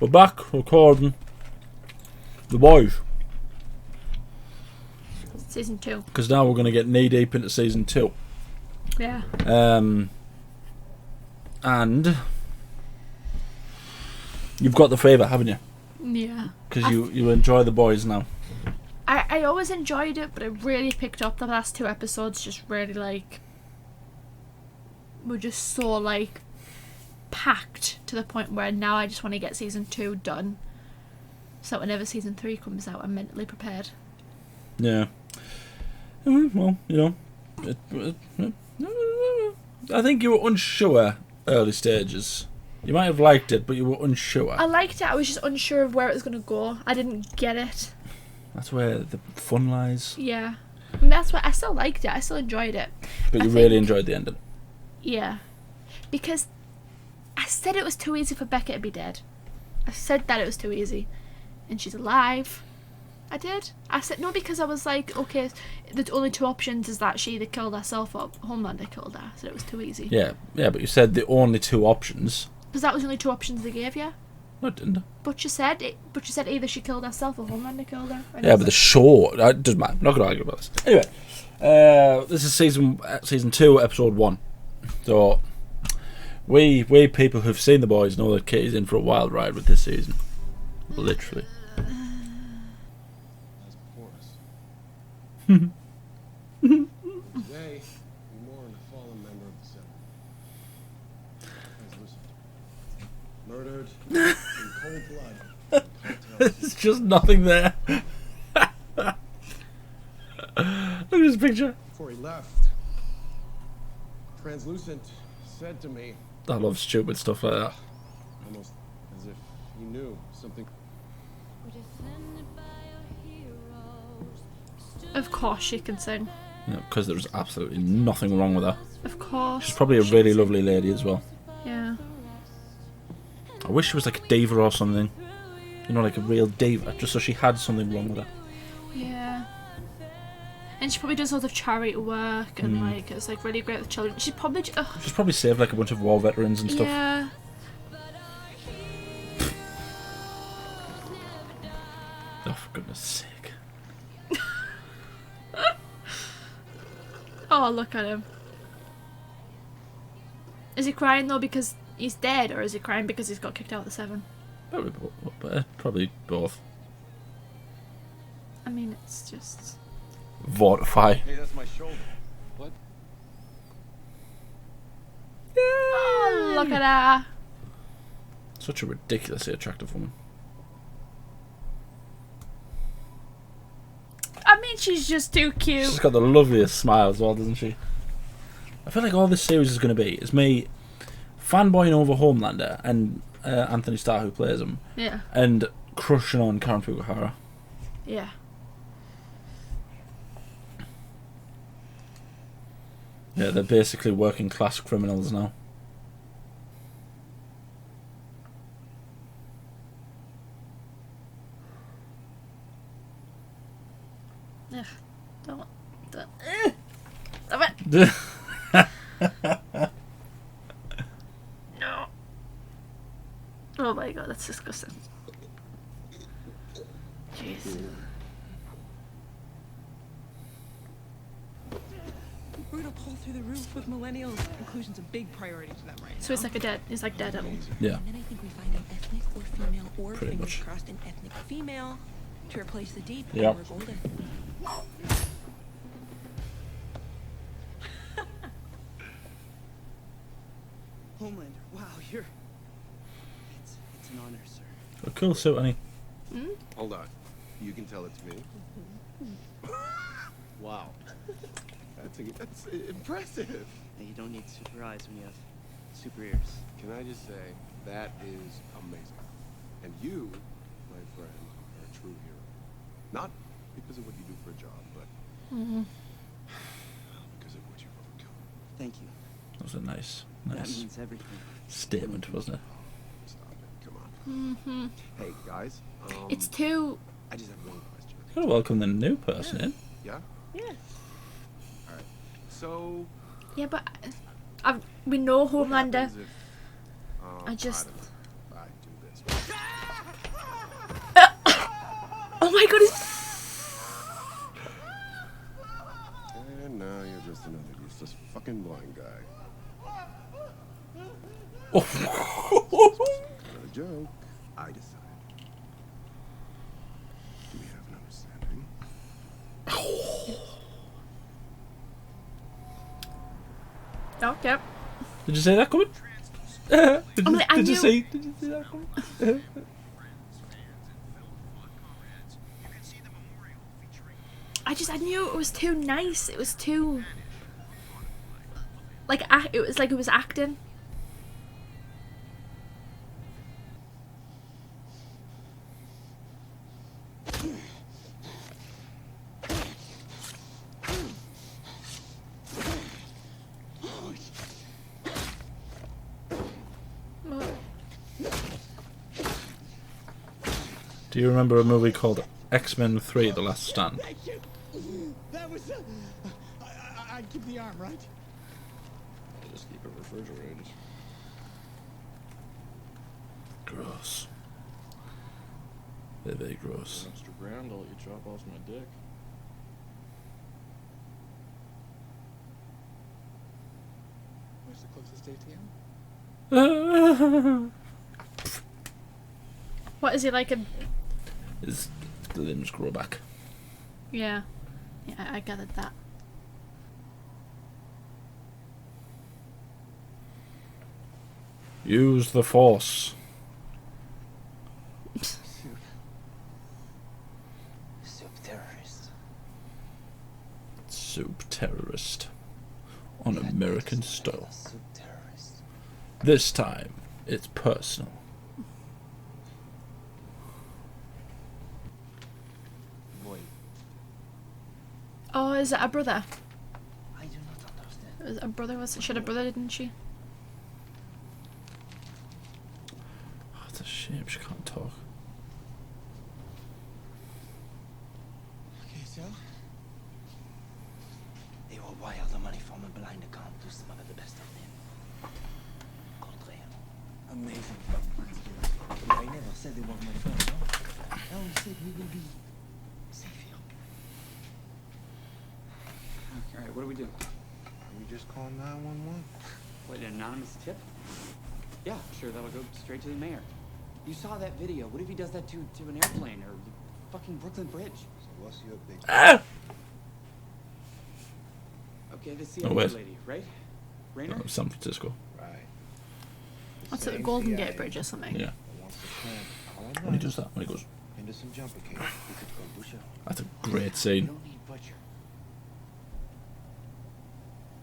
We're back recording The Boys. Season 2. Because now we're going to get knee deep into season 2. Yeah. And you've got the favour, haven't you? Yeah. Because you enjoy The Boys now. I always enjoyed it, but it really picked up the last 2 episodes. Just really like were just so like packed to the point where now I just want to get season 2 done, so whenever season 3 comes out, I'm mentally prepared. Yeah. Well, you know, I think you were unsure early stages. You might have liked it, but you were unsure. I liked it. I was just unsure of where it was going to go. I didn't get it. That's where the fun lies. Yeah. I mean, that's why I still liked it. I still enjoyed it. But you really enjoyed the ending. Yeah. Because I said it was too easy for Becca to be dead. I said that it was too easy. And she's alive. I did. I said no because I was like, okay, the only 2 options is that she either killed herself or Homelander killed her. I said it was too easy. Yeah, but you said the only 2 options. Because that was the only 2 options they gave you. No, it didn't. But you said either she killed herself or Homelander killed her. Yeah, but the show, it doesn't matter. I'm not going to argue about this. Anyway, this is season 2, episode 1. So we people who've seen The Boys know that Kitty's in for a wild ride with this season. Literally. Today, we mourn a fallen member of the Seven. Murdered in cold blood. There's just nothing there. Look at this picture. Before he left, Translucent said to me, I love stupid stuff like that. almost as if he knew something. Of course she can sing. Yeah, because there's absolutely nothing wrong with her. Of course. She's probably a really lovely lady as well. Yeah. I wish she was like a diva or something. You know, like a real diva, just so she had something wrong with her. Yeah. And she probably does lots of charity work and like it's like really great with children. She's probably She's probably saved like a bunch of war veterans and stuff. Yeah. Oh, for goodness sake. Oh, look at him. Is he crying though because he's dead, or is he crying because he's got kicked out of the Seven? Probably both. I mean, it's just... Vortify. Hey, that's my shoulder. What? Oh, look at her. Such a ridiculously attractive woman. I mean, she's just too cute. She's got the loveliest smile as well, doesn't she? I feel like all this series is going to be is me fanboying over Homelander and Anthony Starr, who plays him, Yeah. and crushing on Karen Fukuhara. Yeah. Yeah, they're basically working class criminals now. Ugh. Don't. Stop it. No. Oh my god, that's disgusting. Jeez. We're gonna pull through the roof with millennials. Inclusion's a big priority to them right now. So he's like Daredevil. Yeah. And then I think we find an ethnic or female, or Pretty fingers much. crossed, an ethnic female to replace the deep. Yep. And we're golden. Homelander, wow, you're... It's an honor, sir. A cool suit, any. Hold on. You can tell it to me. Wow. That's impressive. Now, you don't need super eyes when you have super ears. Can I just say, that is amazing. And you, my friend, are a true hero. Not because of what you do for a job, but because of what you've overcome. Thank you. That was a nice That means everything. statement, wasn't it? Stop it. Come on. Hey, guys. It's too... I just have one question. Gotta welcome the new person in. Yeah? Yeah. Alright. So, Yeah, but We know What Homelander. happens if, I just- I don't know, I do this. Oh my god, he's... And now you're just another useless fucking blind guy. Not a joke. I decide. Do we have an understanding? Oh, yep. Did you see that coming? Did you, like, I did you knew- see? Did you see that coming? I knew it was too nice. It was too... Like, it was like it was acting. Do you remember a movie called X-Men 3: The Last Stand? Thank you. That was. I'd keep the arm, right? Just keep it refrigerated. Gross. Very, very gross. For an extra grand, I'll let you chop off my dick. Where's the closest ATM? What is he like a... His limbs grow back. Yeah. Yeah, I gathered that. Use the Force. Soup terrorist. Soup terrorist. On American style. Soup terrorist. This time, it's personal. Boy, Oh, is it a brother? I do not understand. It was a brother, was it? She had a brother, didn't she? Oh, it's a shame she can't talk. Okay, so they will wire the money from a blind account to some of the best of them. Contraire. Amazing. I never said they were my friends, no? I only said we will be safe here. All right, what do we do? We just call 911. What, an anonymous tip? Yeah, sure, that'll go straight to the mayor. You saw that video. What if he does that to an airplane or the fucking Brooklyn Bridge? So what's your big? Ah! Okay, the Oh, CIA wait. lady, right? Rainer? San Francisco. Right. What's it, the Golden Gate Bridge or something? Yeah. Wants to plan all When he night does that, when he goes, into some jumper cake. We could go Busha. that's a great We scene. don't need Butcher.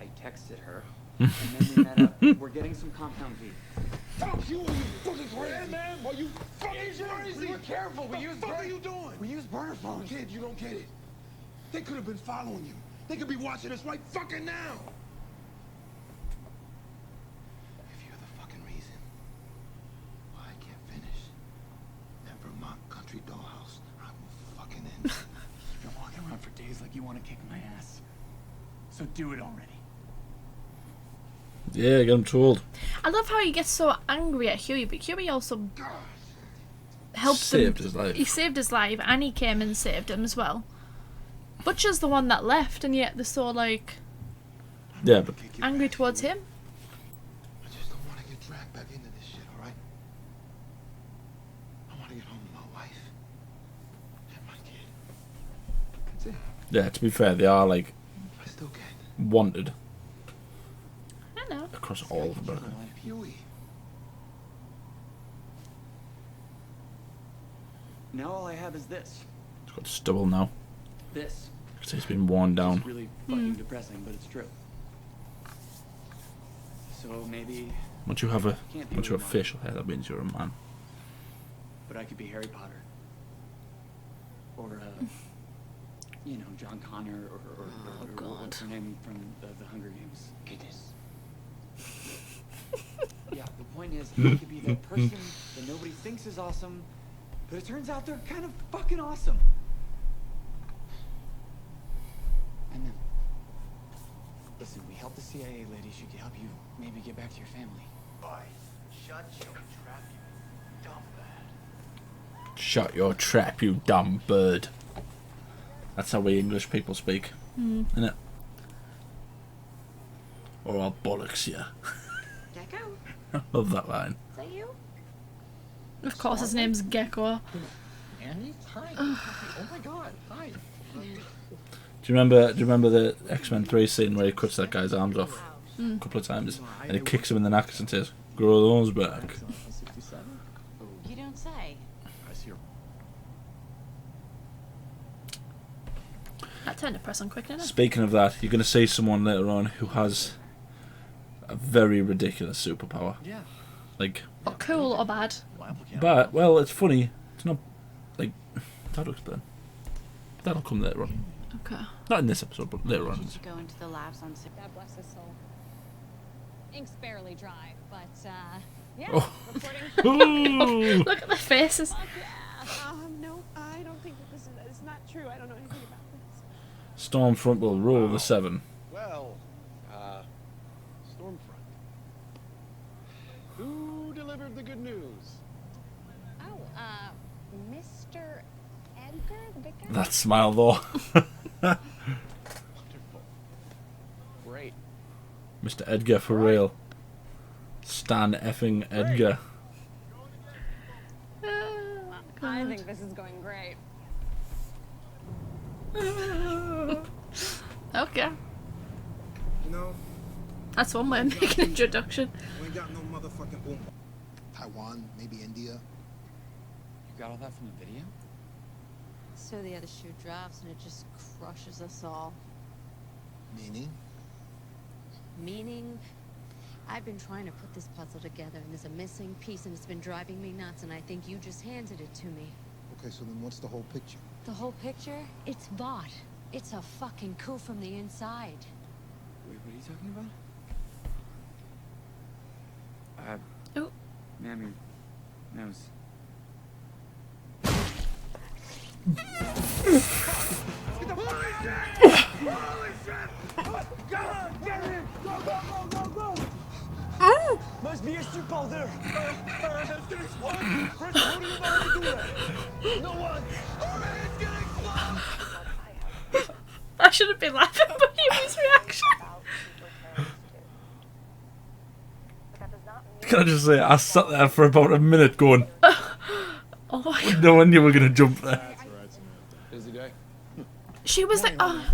I texted her, and then we met up. We're getting some compound V. Fuck you! Are you fucking crazy? man, are you fucking crazy? We were careful. We used. What are you doing? We use burner phones. Kid, you don't get it. They could have been following you. They could be watching us right fucking now. If you're the fucking reason why I can't finish that Vermont country dollhouse, I will fucking end it. You've been walking around for days like you want to kick my ass. So do it already. Yeah, get him told. I love how he gets so angry at Huey, but Huey also helped Saved him. his life. He saved his life, and he came and saved him as well. Butcher's the one that left, and yet they're so, like, Yeah, but Kick your angry ass, towards Huey. him. I just don't want to get dragged back into this shit, all right? I want to get home to my wife and my kid. That's it. yeah, to be fair, they are like I still can. wanted I know. across all of America. Huey. Now all I have is this. It's got stubble now. This. Because he's been worn down. It's really fucking depressing, but it's true. So maybe, Once you have a Can't be once you have real. facial hair, that means you're a man. but I could be Harry Potter. Or, you know, John Connor, or God. what's her name from the Hunger Games? Katniss. Yeah, the point is, I could be that person that nobody thinks is awesome, but it turns out they're kind of fucking awesome. And then, listen, we help the CIA lady. She could help you maybe get back to your family. Bye. Shut your trap, you dumb bad. Shut your trap, you dumb bird. That's how we English people speak, isn't it? Or I'll bollocks you. Gecko? I love that line. Is that you? Of course, his name's Gecko. Annie? Hi. Oh my god. Hi. Do you remember the X-Men 3 scene where he cuts that guy's arms off a couple of times and he kicks him in the knackers and says, "Grow those back." You don't say. I see her. That turned to press on quick, didn't it? Speaking of that, you're going to see someone later on who has a very ridiculous superpower. Yeah. Like, But cool or bad? but, well, it's funny. It's not, like, how to explain. That'll come later on. Okay. Not in this episode, but later on. Did you go into the labs on God bless his soul. Ink's barely dry, but yeah, Oh. reporting. Ooh. Look at the faces. Fuck yeah. No, I don't think that this is. It's not true. I don't know anything about this. Stormfront will rule the 7. Well, Stormfront. Who delivered the good news? Oh, Mr. Edgar, the big guy. That smile, though. Wonderful. Great. Mr. Edgar for real. Stan effing Edgar. I think this is going great. Okay. You know, That's one way of making an introduction. we ain't got no motherfucking boom. Taiwan, maybe India. You got all that from the video? So the other shoe drops and it just crushes us all. Meaning? Meaning, I've been trying to put this puzzle together and there's a missing piece and it's been driving me nuts and I think you just handed it to me. Okay, so then what's the whole picture? The whole picture? It's bought. It's a fucking coup from the inside. Wait, what are you talking about? Oh. Ma'am, your nose. Must be a super there. It's gonna explode. Chris, how do you know how to do that? No one. It's gonna explode. I should have been laughing, but Yumi's reaction. Can I just say, I sat there for about a minute going, Oh my god. no one knew we were going to jump there. That's right, Samantha. Busy day. She was like, oh.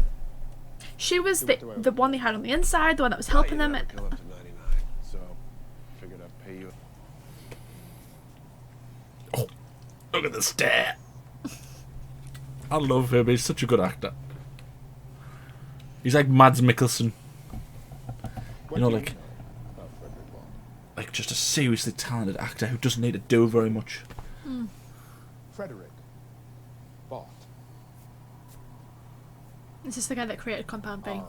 She was the one they had on the inside, the one that was helping them. Go up to 99, so figured I'd pay you. Oh, look at the stare. I love him, he's such a good actor. He's like Mads Mikkelsen. You know, like just a seriously talented actor who doesn't need to do very much. Frederick. Bought. Is this the guy that created Compound B?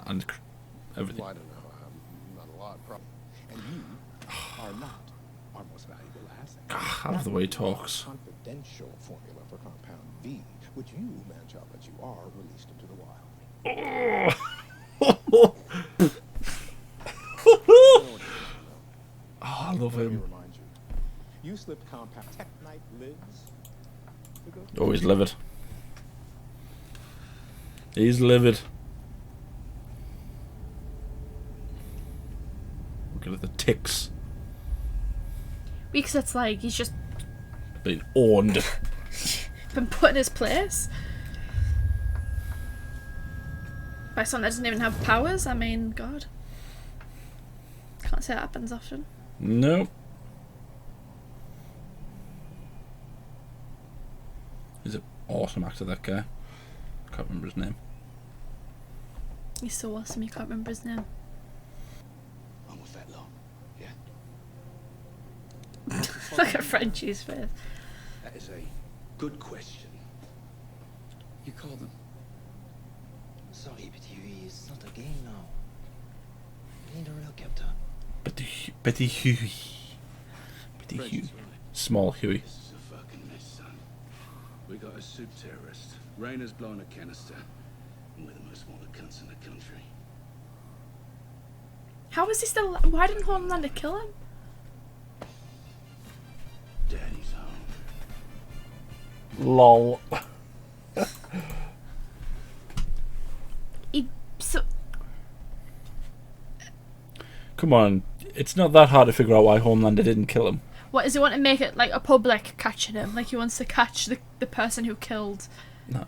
And everything. Well, I don't know. Not a lot, probably. And you are not our most valuable asset. I love the way he talks. Confidential formula for compound V, which you, man-child that you are, released into the wild. Oh, I love Let me him. remind you. You slipped compound Technite lids. Oh, he's livid. He's livid. Look at the ticks. Because it's like he's just Being owned. been put in his place by someone that doesn't even have powers. I mean, God. Can't say that happens often. No. He's an awesome actor, that guy. Can't remember his name. He's so awesome, you can't remember his name. I'm with that low. Yeah? Look at Frenchie's face. That is a good question. You called him. Sorry, but it's not a game now. You need a real captain. Betty Huey. Betty French Huey. is right. Small Huey. This is a fucking mess, son. We got a soup terrorist. Rayner's blown a canister. And we're the most wanted cunts in the country. How is he still? Why didn't Homelander kill him? Daddy's home. Lol. So Come on, it's not that hard to figure out why Homelander didn't kill him. what does he want to make it like a public catching him? Like he wants to catch the person who killed. No.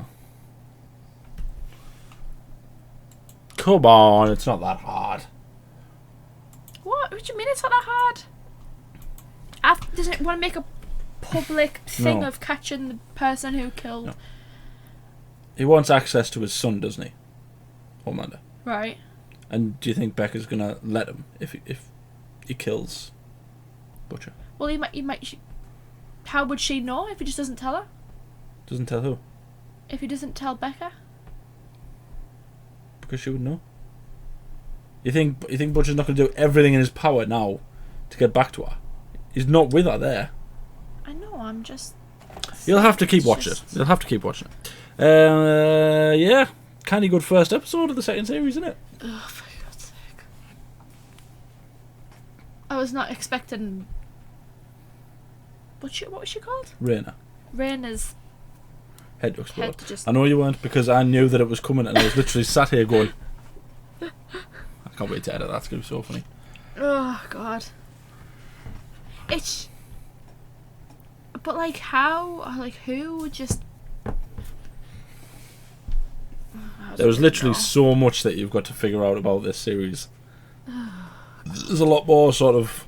Come on, it's not that hard. What do you mean it's not that hard? Does it want to make a public thing No. of catching the person who killed? No. He wants access to his son, doesn't he? Homelander. Right. And do you think Becca's gonna let him if he kills Butcher? Well, he might. How would she know if he just doesn't tell her? Doesn't tell who? If he doesn't tell Becca? Because she would know. You think Butcher's not gonna do everything in his power now to get back to her? He's not with her there. I know. I'm just. You'll have to keep watching it. You'll have to keep watching it. Yeah, kind of good first episode of the second series, isn't it? Oh, for God's sake! I was not expecting. What was she called? Raina. Raina's Head to explode. head to just. I know you weren't because I knew that it was coming and I was literally sat here going, I can't wait to edit that. It's going to be so funny. Oh God. It's. But like how? Like who would just? There was literally so much that you've got to figure out about this series. There's a lot more sort of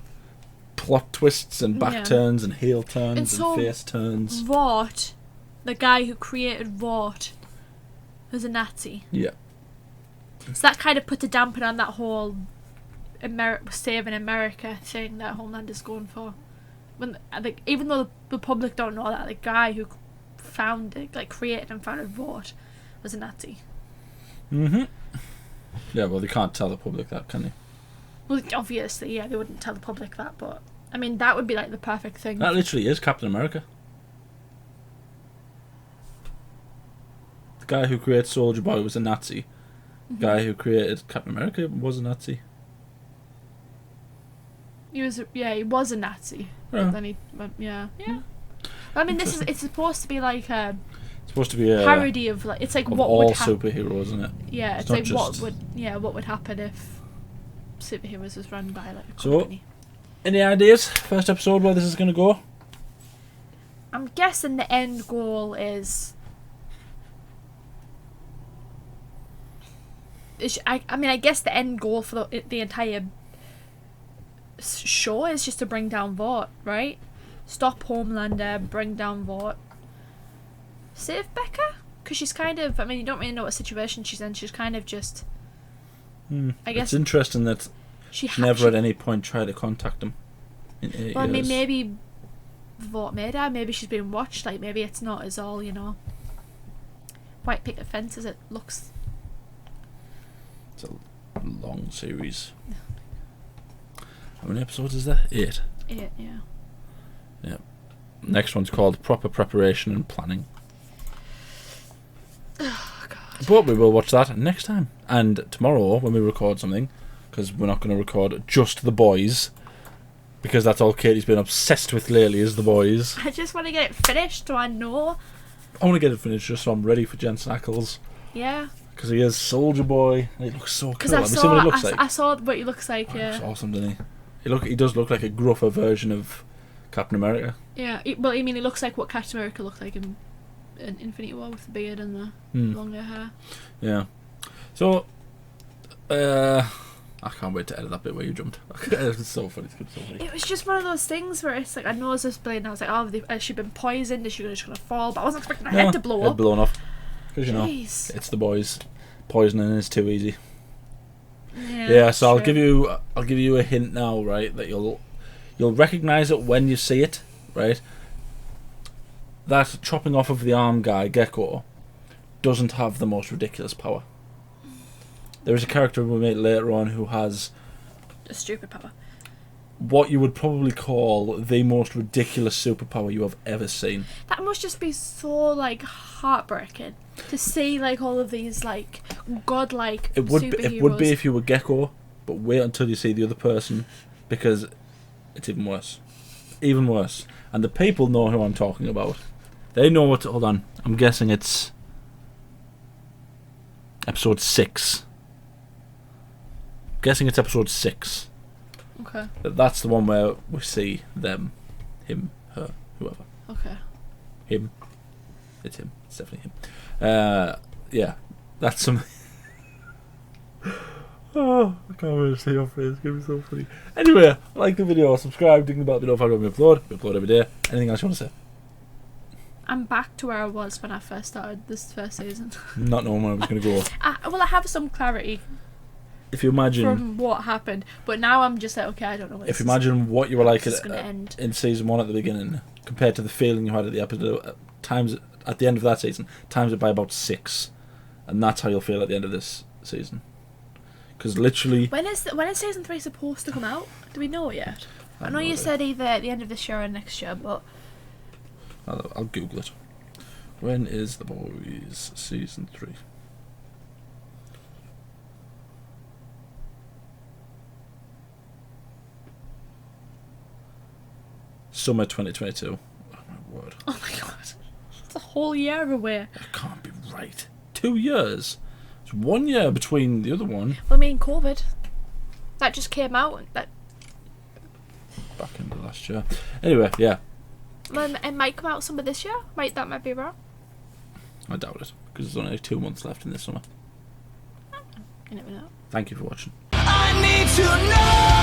plot twists and back turns and heel turns and face turns. Vought, the guy who created Vought, was a Nazi. Yeah. So that kind of put a damper on that whole saving America thing that Homelander's going for. When like, even though the public don't know that, the guy who created and founded Vought was a Nazi. Yeah, well, they can't tell the public that, can they? Well, obviously, yeah, they wouldn't tell the public that, but I mean, that would be like the perfect thing. That literally is Captain America. The guy who created Soldier Boy was a Nazi. The guy who created Captain America was a Nazi. He was a Nazi. Yeah. But then he went, yeah. I mean, it's supposed to be like a Supposed to be a parody of like it's like of what all would happen. superheroes, isn't it? Yeah, it's not like just- what would happen if superheroes was run by like a So, company. any ideas? First episode where this is going to go? I'm guessing the end goal is. I guess the end goal for the entire show is just to bring down Vought, right? Stop Homelander, bring down Vought. Save Becca? Because she's kind of, I mean, you don't really know what situation she's in. She's kind of just. I guess It's interesting that she never at any point tried to contact him. In 8 Well, I mean, years. maybe Vought made her. Maybe she's been watched. Like, maybe it's not as all, white picket fence as it looks. It's a long series. How many episodes is there? 8. 8, yeah. Yeah. Next one's called Proper Preparation and Planning. Oh, God. But we will watch that next time. And tomorrow, when we record something, because we're not going to record just The Boys, because that's all Katie's been obsessed with lately is The Boys. I just want to get it finished so I know. I want to get it finished just so I'm ready for Jensen Ackles. Yeah. Because he is Soldier Boy. And he looks so cool. Because Have you seen what he looks like? I saw what he looks like, Oh, yeah. He looks awesome, doesn't he? He does look like a gruffer version of Captain America. Yeah, well, I mean, he looks like what Captain America looked like in Infinity War with the beard and the longer hair. Yeah. So, I can't wait to edit that bit where you jumped. It's so funny. It's so funny. It was just one of those things where it's like, I know it's this blade, and I was like, oh, has she been poisoned? Is she just going to fall? But I wasn't expecting her head to blow Head up. blown off. Because, Jeez. it's The Boys. Poisoning is too easy. Yeah, So I'll true. give you a hint now, right? That you'll recognise it when you see it, right? That chopping off of the arm guy, Gecko, doesn't have the most ridiculous power. There is a character we meet later on who has A stupid power. what you would probably call the most ridiculous superpower you have ever seen. That must just be so, like, heartbreaking. To see like all of these like godlike It would superheroes. be if you were Gecko, but wait until you see the other person, because it's even worse. Even worse. And the people know who I'm talking about. They know what. Hold on. I'm guessing it's episode 6. Guessing it's episode 6. Okay. That's the one where we see them, him, her, whoever. Okay. Him. It's him. It's definitely him. Yeah. That's some. Oh, I can't wait to see your face. It's going to be so funny. Anyway, like the video, subscribe, ding the bell, notified when we upload. We upload every day. Anything else you want to say? I'm back to where I was when I first started this first season. Not knowing where I was going to go. Well, I have some clarity If you imagine, from what happened, but now I'm just like, okay, I don't know what if you imagine what you were like gonna end. in season 1 at the beginning, compared to the feeling you had at the episode, times at the end of that season, times it by about 6, and that's how you'll feel at the end of this season. Because literally, When is season 3 supposed to come out? Do we know yet? I know no you idea. said either at the end of this year or next year, but I'll Google it. When is The Boys season 3? Summer 2022. Oh my word! oh my god, it's a whole year away. That can't be right. 2 years. It's 1 year between the other one. Well, I mean, COVID. That just came out. That Back in the last year. Anyway, yeah. it might come out summer this year. That might be wrong. I doubt it, because there's only 2 months left in this summer. You never know. Thank you for watching. I need to know.